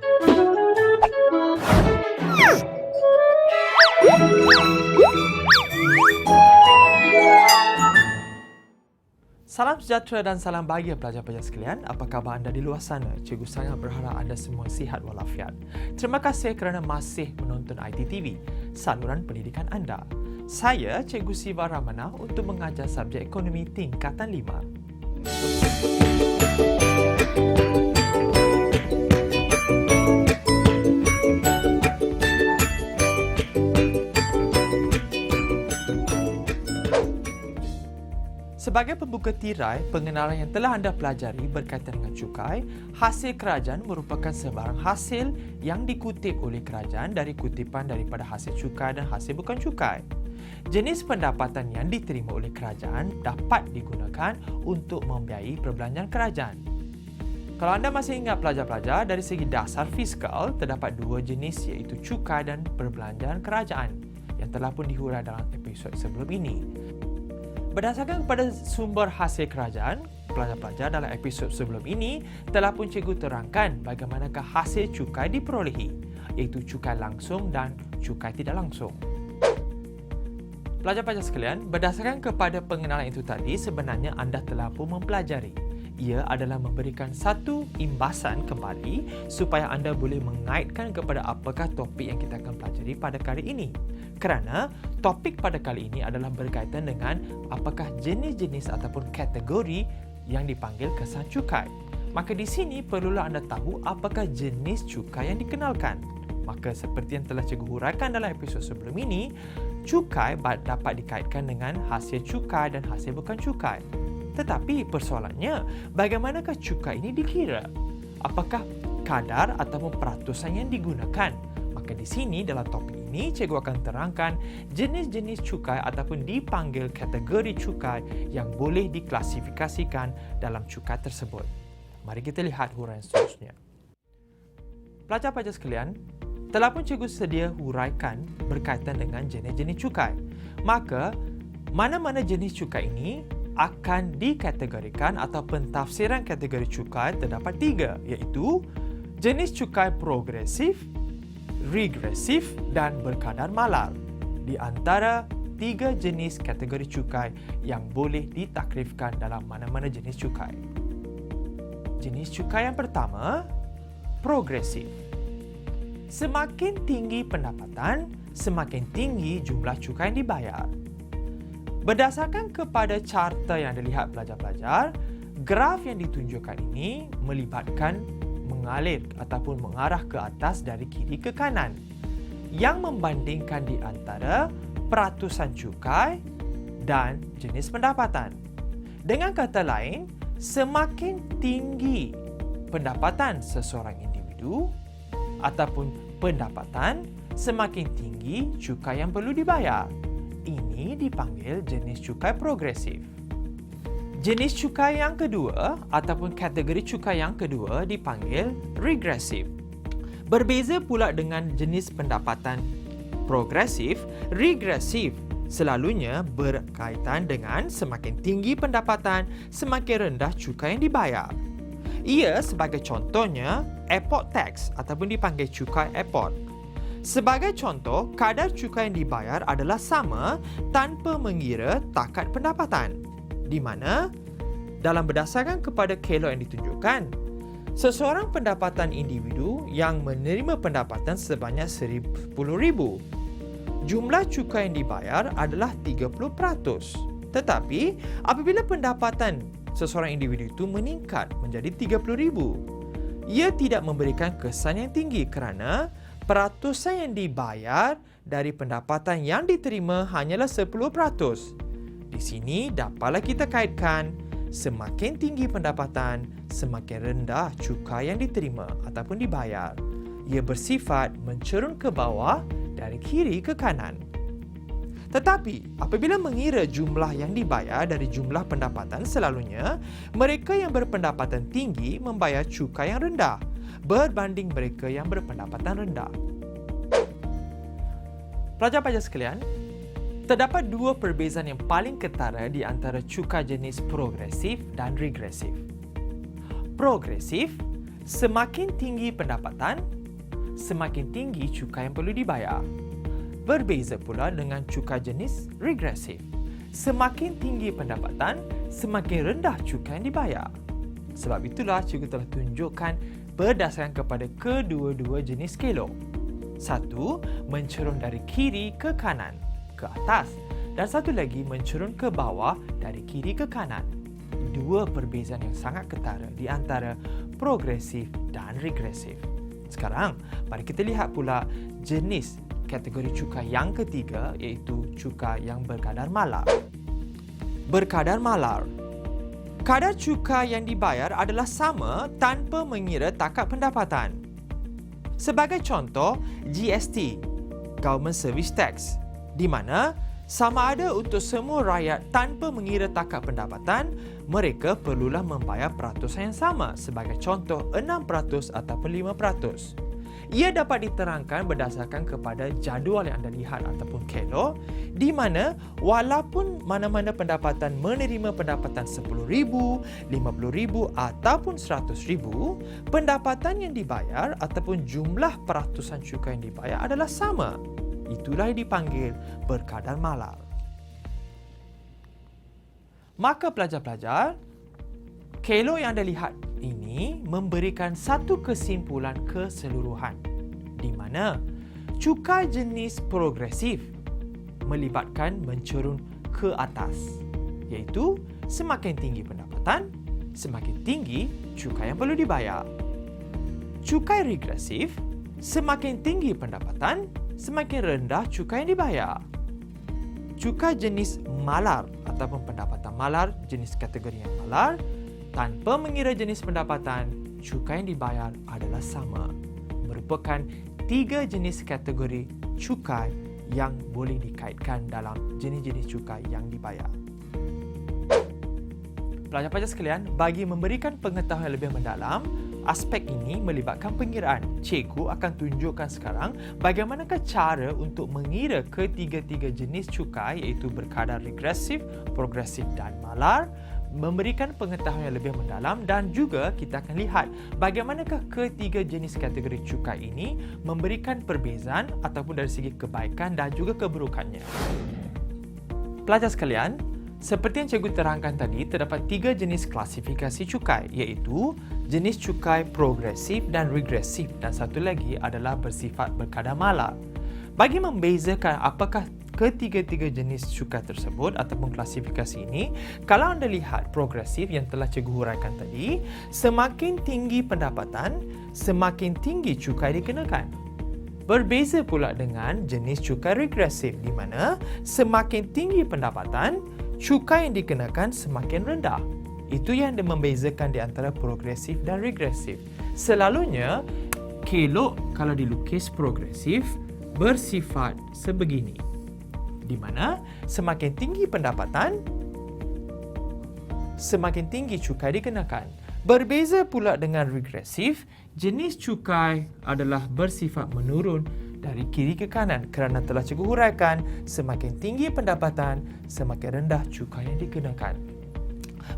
Salam sejahtera dan salam bahagia pelajar-pelajar sekalian. Apa khabar anda di luar sana? Cikgu sangat berharap anda semua sihat walafiat. Terima kasih kerana masih menonton ITTV, saluran pendidikan anda. Saya Cikgu Siva Ramana untuk mengajar subjek ekonomi tingkatan 5. Sebagai pembuka tirai, pengenalan yang telah anda pelajari berkaitan dengan cukai, hasil kerajaan merupakan sebarang hasil yang dikutip oleh kerajaan dari kutipan daripada hasil cukai dan hasil bukan cukai. Jenis pendapatan yang diterima oleh kerajaan dapat digunakan untuk membiayai perbelanjaan kerajaan. Kalau anda masih ingat pelajar-pelajar, dari segi dasar fiskal, terdapat dua jenis iaitu cukai dan perbelanjaan kerajaan yang telah pun dihurai dalam episod sebelum ini. Berdasarkan kepada sumber hasil kerajaan, pelajar-pelajar dalam episod sebelum ini telah pun cikgu terangkan bagaimanakah hasil cukai diperolehi, iaitu cukai langsung dan cukai tidak langsung. Pelajar-pelajar sekalian, berdasarkan kepada pengenalan itu tadi, sebenarnya anda telah pun mempelajari. Ia adalah memberikan satu imbasan kembali supaya anda boleh mengaitkan kepada apakah topik yang kita akan pelajari pada kali ini. Kerana topik pada kali ini adalah berkaitan dengan apakah jenis-jenis ataupun kategori yang dipanggil kesan cukai. Maka di sini perlulah anda tahu apakah jenis cukai yang dikenalkan. Maka seperti yang telah cikgu huraikan dalam episod sebelum ini, cukai dapat dikaitkan dengan hasil cukai dan hasil bukan cukai. Tetapi persoalannya, bagaimanakah cukai ini dikira? Apakah kadar ataupun peratusan yang digunakan? Maka di sini dalam topik ini, cikgu akan terangkan jenis-jenis cukai ataupun dipanggil kategori cukai yang boleh diklasifikasikan dalam cukai tersebut. Mari kita lihat huraian seterusnya. Pelajar-pelajar sekalian, telah pun cikgu sedia huraikan berkaitan dengan jenis-jenis cukai. Maka, mana-mana jenis cukai ini akan dikategorikan atau pentafsiran kategori cukai terdapat 3, iaitu jenis cukai progresif, regresif dan berkadar malar. Di antara 3 jenis kategori cukai yang boleh ditakrifkan dalam mana-mana jenis cukai. Jenis cukai yang pertama, progresif. Semakin tinggi pendapatan, semakin tinggi jumlah cukai yang dibayar. Berdasarkan kepada carta yang dilihat pelajar-pelajar, graf yang ditunjukkan ini melibatkan mengalir ataupun mengarah ke atas dari kiri ke kanan yang membandingkan di antara peratusan cukai dan jenis pendapatan. Dengan kata lain, semakin tinggi pendapatan seseorang individu ataupun pendapatan, semakin tinggi cukai yang perlu dibayar. Ini dipanggil jenis cukai progresif. Jenis cukai yang kedua ataupun kategori cukai yang kedua dipanggil regresif. Berbeza pula dengan jenis pendapatan progresif, regresif selalunya berkaitan dengan semakin tinggi pendapatan, semakin rendah cukai yang dibayar. Ia sebagai contohnya airport tax ataupun dipanggil cukai airport. Sebagai contoh, kadar cukai yang dibayar adalah sama tanpa mengira takat pendapatan, di mana dalam berdasarkan kepada kelo yang ditunjukkan, seseorang pendapatan individu yang menerima pendapatan sebanyak RM10,000, jumlah cukai yang dibayar adalah 30%. Tetapi, apabila pendapatan seseorang individu itu meningkat menjadi RM30,000, ia tidak memberikan kesan yang tinggi kerana peratusan yang dibayar dari pendapatan yang diterima hanyalah 10%. Di sini dapatlah kita kaitkan semakin tinggi pendapatan, semakin rendah cukai yang diterima ataupun dibayar. Ia bersifat mencerun ke bawah dari kiri ke kanan. Tetapi apabila mengira jumlah yang dibayar dari jumlah pendapatan, selalunya mereka yang berpendapatan tinggi membayar cukai yang rendah berbanding mereka yang berpendapatan rendah. Pelajar-pelajar sekalian, terdapat dua perbezaan yang paling ketara di antara cukai jenis progresif dan regresif. Progresif Semakin tinggi pendapatan, semakin tinggi cukai yang perlu dibayar. Berbeza pula dengan cukai jenis regresif. Semakin tinggi pendapatan, semakin rendah cukai yang dibayar. Sebab itulah cikgu telah tunjukkan berdasarkan kepada kedua-dua jenis skelo. Satu, mencerun dari kiri ke kanan, ke atas. Dan satu lagi mencerun ke bawah dari kiri ke kanan. Dua perbezaan yang sangat ketara di antara progresif dan regresif. Sekarang, mari kita lihat pula jenis kategori cukai yang ketiga, iaitu cukai yang berkadar malar. Berkadar malar. Kadar cukai yang dibayar adalah sama tanpa mengira takat pendapatan. Sebagai contoh, GST, Government Service Tax, di mana sama ada untuk semua rakyat tanpa mengira takat pendapatan, mereka perlulah membayar peratusan yang sama, sebagai contoh 6% ataupun 5%. Ia dapat diterangkan berdasarkan kepada jadual yang anda lihat ataupun kelo, di mana walaupun mana-mana pendapatan menerima pendapatan RM10,000, RM50,000 ataupun RM100,000, pendapatan yang dibayar ataupun jumlah peratusan cukai yang dibayar adalah sama. Itulah yang dipanggil berkadar malar. Maka pelajar-pelajar, kelo yang anda lihat ini memberikan satu kesimpulan keseluruhan di mana cukai jenis progresif melibatkan mencerun ke atas, iaitu semakin tinggi pendapatan, semakin tinggi cukai yang perlu dibayar. Cukai regresif, semakin tinggi pendapatan, semakin rendah cukai yang dibayar. Cukai jenis malar ataupun pendapatan malar, jenis kategori yang malar, tanpa mengira jenis pendapatan, cukai yang dibayar adalah sama. Merupakan 3 jenis kategori cukai yang boleh dikaitkan dalam jenis-jenis cukai yang dibayar. Pelajar-pelajar sekalian, bagi memberikan pengetahuan yang lebih mendalam, aspek ini melibatkan pengiraan. Cikgu akan tunjukkan sekarang bagaimanakah cara untuk mengira ketiga-tiga jenis cukai, iaitu berkadar regresif, progresif dan malar, memberikan pengetahuan yang lebih mendalam, dan juga kita akan lihat bagaimanakah ketiga jenis kategori cukai ini memberikan perbezaan ataupun dari segi kebaikan dan juga keburukannya. Pelajar sekalian, seperti yang cikgu terangkan tadi, terdapat 3 jenis klasifikasi cukai, iaitu jenis cukai progresif dan regresif, dan satu lagi adalah bersifat berkadar malar. Bagi membezakan apakah ketiga-tiga jenis cukai tersebut ataupun klasifikasi ini, kalau anda lihat progresif yang telah cikgu huraikan tadi, semakin tinggi pendapatan, semakin tinggi cukai dikenakan. Berbeza pula dengan jenis cukai regresif, di mana semakin tinggi pendapatan, cukai yang dikenakan semakin rendah. Itu yang membezakan di antara progresif dan regresif. Selalunya, kelok kalau dilukis progresif bersifat sebegini, di mana semakin tinggi pendapatan, semakin tinggi cukai dikenakan. Berbeza pula dengan regresif, jenis cukai adalah bersifat menurun dari kiri ke kanan kerana telah cikgu huraikan semakin tinggi pendapatan, semakin rendah cukai yang dikenakan.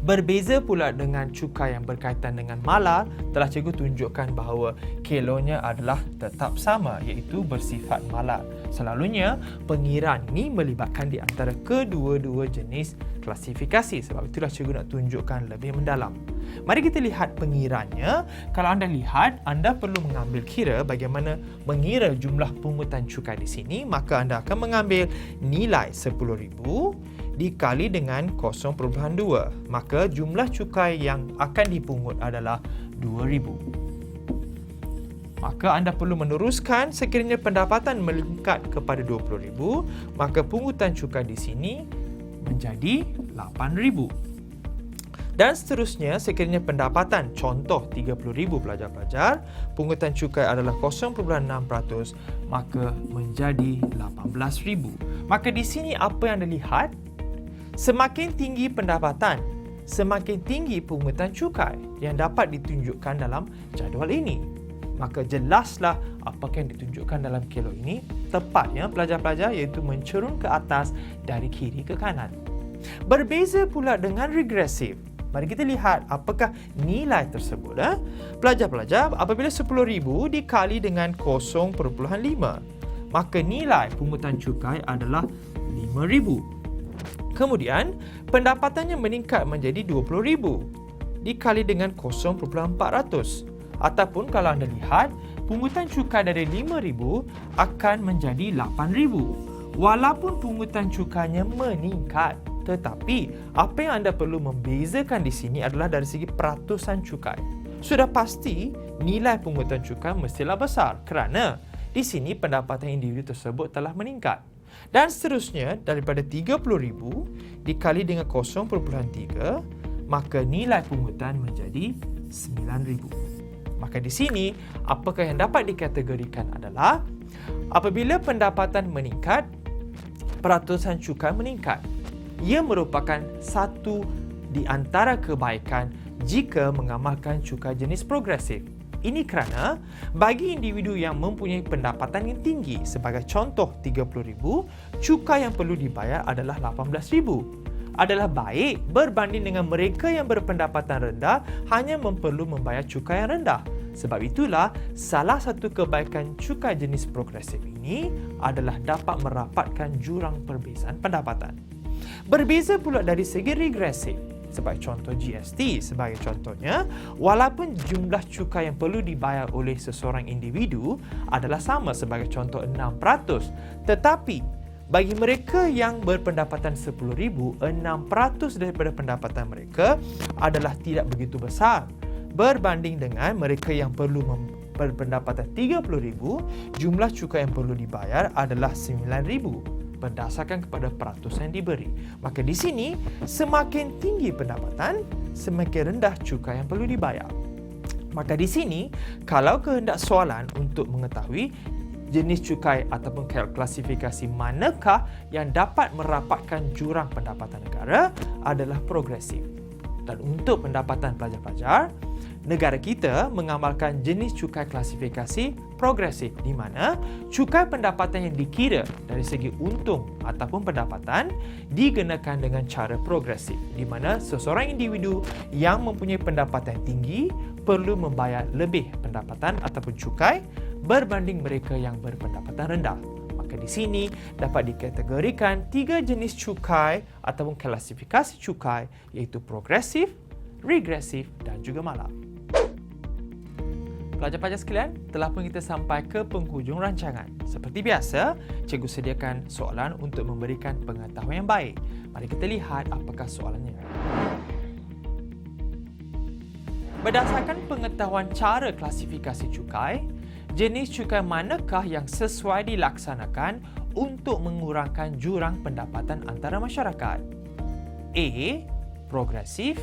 Berbeza pula dengan cukai yang berkaitan dengan malar, telah cikgu tunjukkan bahawa kelonya adalah tetap sama, iaitu bersifat malar. Selalunya, pengiraan ini melibatkan di antara kedua-dua jenis klasifikasi. Sebab itulah cikgu nak tunjukkan lebih mendalam. Mari kita lihat pengiraannya. Kalau anda lihat, anda perlu mengambil kira bagaimana mengira jumlah pungutan cukai di sini. Maka anda akan mengambil nilai RM10,000 dikali dengan 0.2. Maka jumlah cukai yang akan dipungut adalah RM2,000. Maka anda perlu meneruskan sekiranya pendapatan meningkat kepada RM20,000, maka pungutan cukai di sini menjadi RM8,000. Dan seterusnya, sekiranya pendapatan contoh RM30,000 pelajar-pelajar, pungutan cukai adalah 0.6%, maka menjadi RM18,000. Maka di sini apa yang anda lihat? Semakin tinggi pendapatan, semakin tinggi pungutan cukai yang dapat ditunjukkan dalam jadual ini. Maka jelaslah apakah yang ditunjukkan dalam kelo ini tepat, ya pelajar-pelajar, iaitu mencerun ke atas dari kiri ke kanan. Berbeza pula dengan regresif. Mari kita lihat apakah nilai tersebut. Pelajar-pelajar, apabila 10,000 dikali dengan 0.5, maka nilai pungutan cukai adalah 5,000. Kemudian, pendapatannya meningkat menjadi 20,000 dikali dengan 0.400. Ataupun kalau anda lihat, pungutan cukai dari 5,000 akan menjadi 8,000. Walaupun pungutan cukainya meningkat, tetapi apa yang anda perlu membezakan di sini adalah dari segi peratusan cukai. Sudah pasti nilai pungutan cukai mestilah besar kerana di sini pendapatan individu tersebut telah meningkat. Dan seterusnya, daripada 30,000 dikali dengan 0.3, maka nilai pungutan menjadi 9,000. Maka di sini, apakah yang dapat dikategorikan adalah apabila pendapatan meningkat, peratusan cukai meningkat. Ia merupakan satu di antara kebaikan jika mengamalkan cukai jenis progresif. Ini kerana bagi individu yang mempunyai pendapatan yang tinggi, sebagai contoh 30,000, cukai yang perlu dibayar adalah 18,000. Adalah baik berbanding dengan mereka yang berpendapatan rendah hanya perlu membayar cukai yang rendah. Sebab itulah salah satu kebaikan cukai jenis progresif ini adalah dapat merapatkan jurang perbezaan pendapatan. Berbeza pula dari segi regresif. Sebagai contoh GST, sebagai contohnya, walaupun jumlah cukai yang perlu dibayar oleh seseorang individu adalah sama sebagai contoh 6%, tetapi bagi mereka yang berpendapatan 10,000, 6% daripada pendapatan mereka adalah tidak begitu besar. Berbanding dengan mereka yang perlu berpendapatan 30,000, jumlah cukai yang perlu dibayar adalah 9,000 berdasarkan kepada peratusan yang diberi. Maka di sini, semakin tinggi pendapatan, semakin rendah cukai yang perlu dibayar. Maka di sini, kalau kehendak soalan untuk mengetahui jenis cukai ataupun klasifikasi manakah yang dapat merapatkan jurang pendapatan negara adalah progresif. Dan untuk pendapatan pelajar-pelajar, negara kita mengamalkan jenis cukai klasifikasi progresif di mana cukai pendapatan yang dikira dari segi untung ataupun pendapatan digunakan dengan cara progresif di mana seseorang individu yang mempunyai pendapatan tinggi perlu membayar lebih pendapatan ataupun cukai berbanding mereka yang berpendapatan rendah. Maka di sini dapat dikategorikan 3 jenis cukai ataupun klasifikasi cukai iaitu progresif, regresif dan juga malah. Pelajar-pelajar sekalian, telah pun kita sampai ke penghujung rancangan. Seperti biasa, cikgu sediakan soalan untuk memberikan pengetahuan yang baik. Mari kita lihat apakah soalannya. Berdasarkan pengetahuan cara klasifikasi cukai, jenis cukai manakah yang sesuai dilaksanakan untuk mengurangkan jurang pendapatan antara masyarakat? A. Progresif,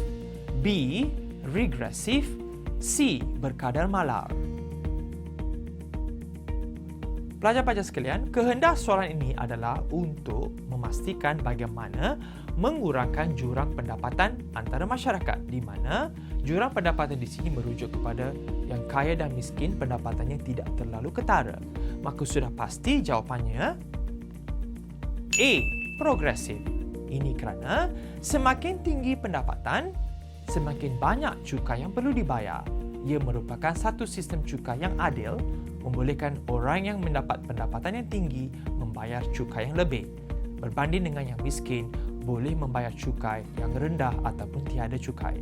B. Regresif, C. Berkadar malar. Pelajar-pelajar sekalian, kehendak soalan ini adalah untuk memastikan bagaimana mengurangkan jurang pendapatan antara masyarakat di mana jurang pendapatan di sini merujuk kepada yang kaya dan miskin pendapatannya tidak terlalu ketara. Maka sudah pasti jawapannya A. Progresif. Ini kerana semakin tinggi pendapatan, semakin banyak cukai yang perlu dibayar. Ia merupakan satu sistem cukai yang adil, membolehkan orang yang mendapat pendapatan yang tinggi membayar cukai yang lebih. Berbanding dengan yang miskin, boleh membayar cukai yang rendah ataupun tiada cukai.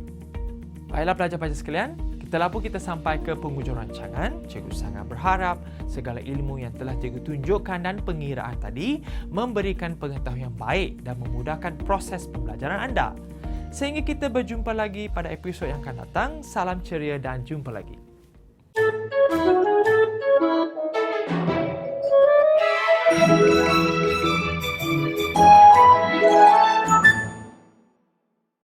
Baiklah pelajar-pelajar sekalian, kita sampai ke penghujung rancangan. Cikgu sangat berharap segala ilmu yang telah cikgu tunjukkan dan pengiraan tadi memberikan pengetahuan yang baik dan memudahkan proses pembelajaran anda. Sehingga kita berjumpa lagi pada episod yang akan datang. Salam ceria dan jumpa lagi.